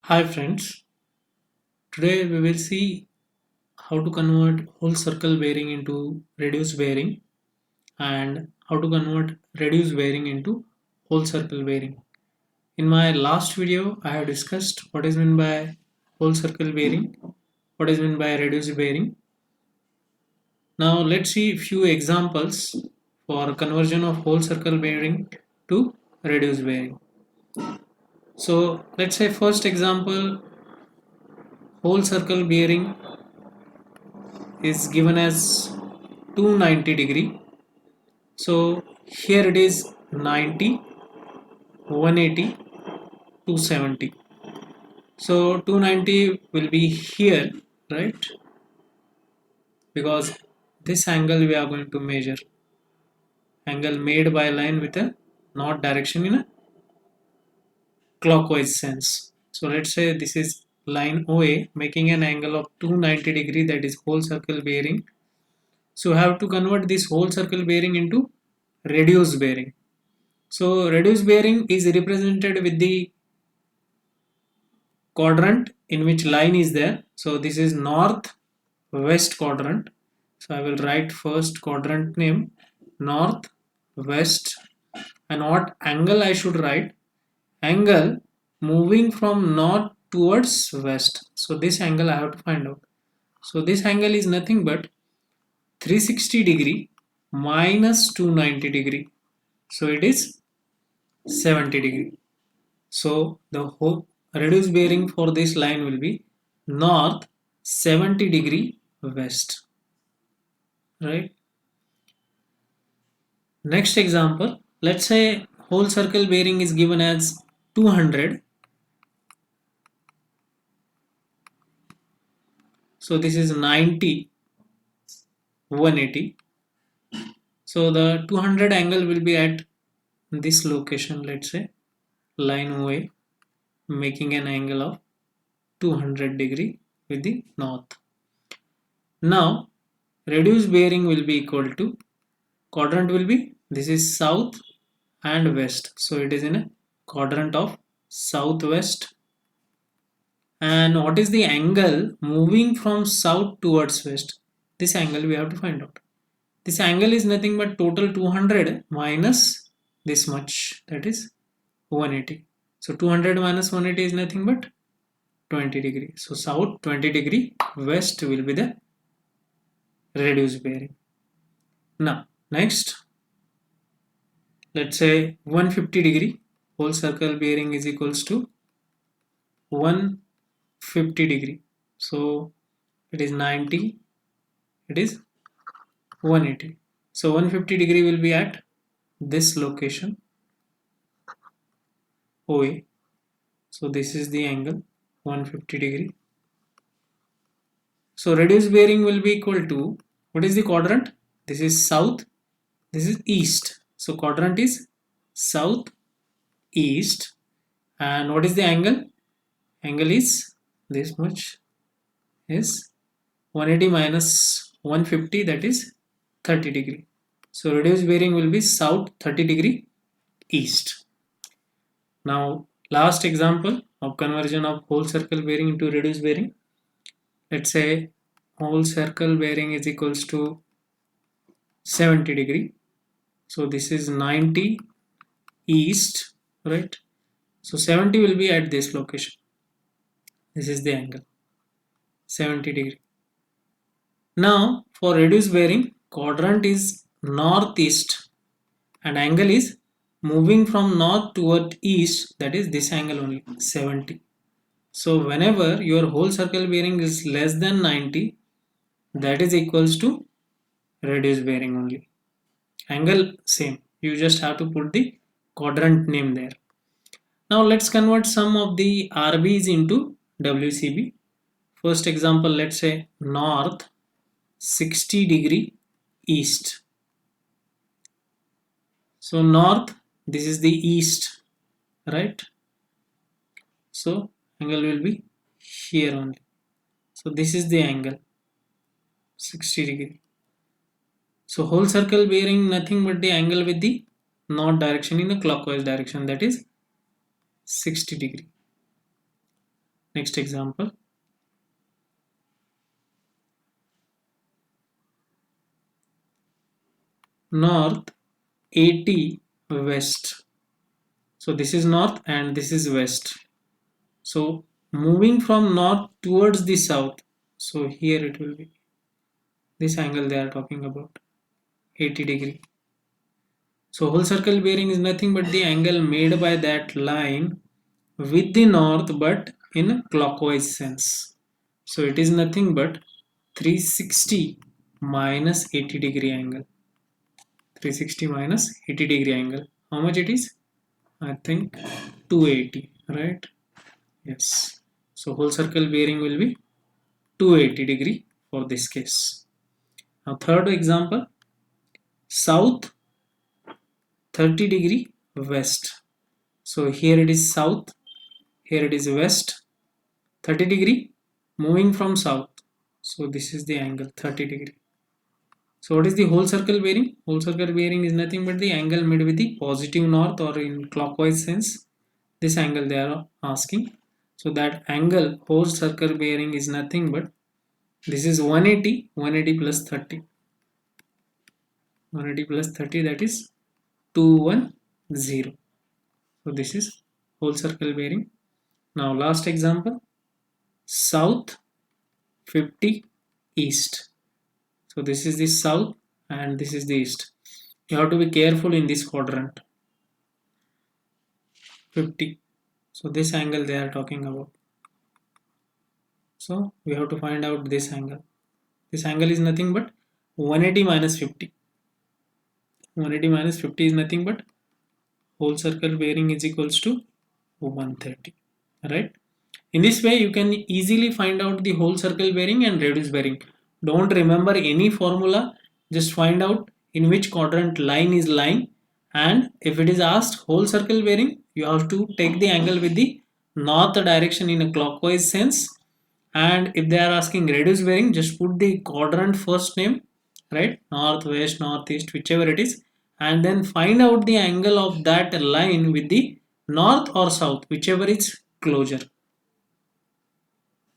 Hi friends, today we will see how to convert whole circle bearing into reduced bearing and how to convert reduced bearing into whole circle bearing. In my last video, I have discussed what is meant by whole circle bearing, what is meant by reduced bearing. Now let's see a few examples for conversion of whole circle bearing to reduced bearing. So let's say first example, whole circle bearing is given as 290 degree. So here it is 90, 180, 270. So 290 will be here, right? Because this angle we are going to measure. Angle made by a line with a north direction in a clockwise sense. So let's say this is line OA making an angle of 290 degree, that is whole circle bearing. So I have to convert this whole circle bearing into reduced bearing. So reduced bearing is represented with the quadrant in which line is there. So this is north west quadrant. So I will write first quadrant name north west, and what angle I should write? Angle moving from north towards west. So this angle I have to find out. So this angle is nothing but 360 degree minus 290 degree. So it is 70 degree. So the whole reduced bearing for this line will be north 70 degree west, right? Next example, let's say whole circle bearing is given as 200. So this is 90, 180. So the 200 angle will be at this location, let's say line OA making an angle of 200 degree with the north. Now reduced bearing will be equal to, quadrant will be, this is south and west, so it is in a quadrant of southwest. And what is the angle moving from south towards west? This angle we have to find out. This angle is nothing but total 200 minus this much, that is 180. So 200 minus 180 is nothing but 20 degree. So south 20 degree, west will be the reduced bearing. Now next, let's say 150 degree whole circle bearing is equals to 150 degree. So it is 90, it is 180. So 150 degree will be at this location OA. So this is the angle 150 degree. So reduced bearing will be equal to, what is the quadrant? This is south, this is east. So quadrant is south east. And what is the angle? Angle is this much, is 180 minus 150, that is 30 degree. So reduced bearing will be south 30 degree east. Now last example of conversion of whole circle bearing into reduced bearing. Let's say whole circle bearing is equals to 70 degree. So this is 90 east, right? So 70 will be at this location. This is the angle 70 degree. Now for reduced bearing, quadrant is northeast and angle is moving from north toward east, that is this angle only 70. So whenever your whole circle bearing is less than 90, that is equals to reduced bearing only. Angle same, you just have to put the quadrant name there. Now let's convert some of the RBs into WCB. First example, let's say north 60 degree east. So north, this is the east, right? So angle will be here only. So this is the angle 60 degree. So whole circle bearing nothing but the angle with the north direction in the clockwise direction, that is 60 degree. Next example. North 80 west. So this is north and this is west. So moving from north towards the south. So here it will be this angle they are talking about, 80 degree. So whole circle bearing is nothing but the angle made by that line with the north but in a clockwise sense. So it is nothing but 360 minus 80 degree angle. 360 minus 80 degree angle. How much it is? I think 280, right? Yes. So whole circle bearing will be 280 degree for this case. Now third example, south 30 degree west. So here it is south, here it is west, 30 degree moving from south. So this is the angle 30 degree. So what is the whole circle bearing? Whole circle bearing is nothing but the angle made with the positive north or in clockwise sense. This angle they are asking. So that angle whole circle bearing is nothing but this is 180, 180 plus 30. 180 plus 30, that is 210. So this is whole circle bearing. Now last example, south 50 east. So this is the south and this is the east. You have to be careful in this quadrant. 50. So this angle they are talking about. So we have to find out this angle. This angle is nothing but 180 minus 50. 180 minus 50 is nothing but whole circle bearing is equals to 130. Right? In this way, you can easily find out the whole circle bearing and radius bearing. Don't remember any formula. Just find out in which quadrant line is lying. And if it is asked whole circle bearing, you have to take the angle with the north direction in a clockwise sense. And if they are asking radius bearing, just put the quadrant first name, right? North, west, northeast, whichever it is. And then find out the angle of that line with the north or south, whichever is closer.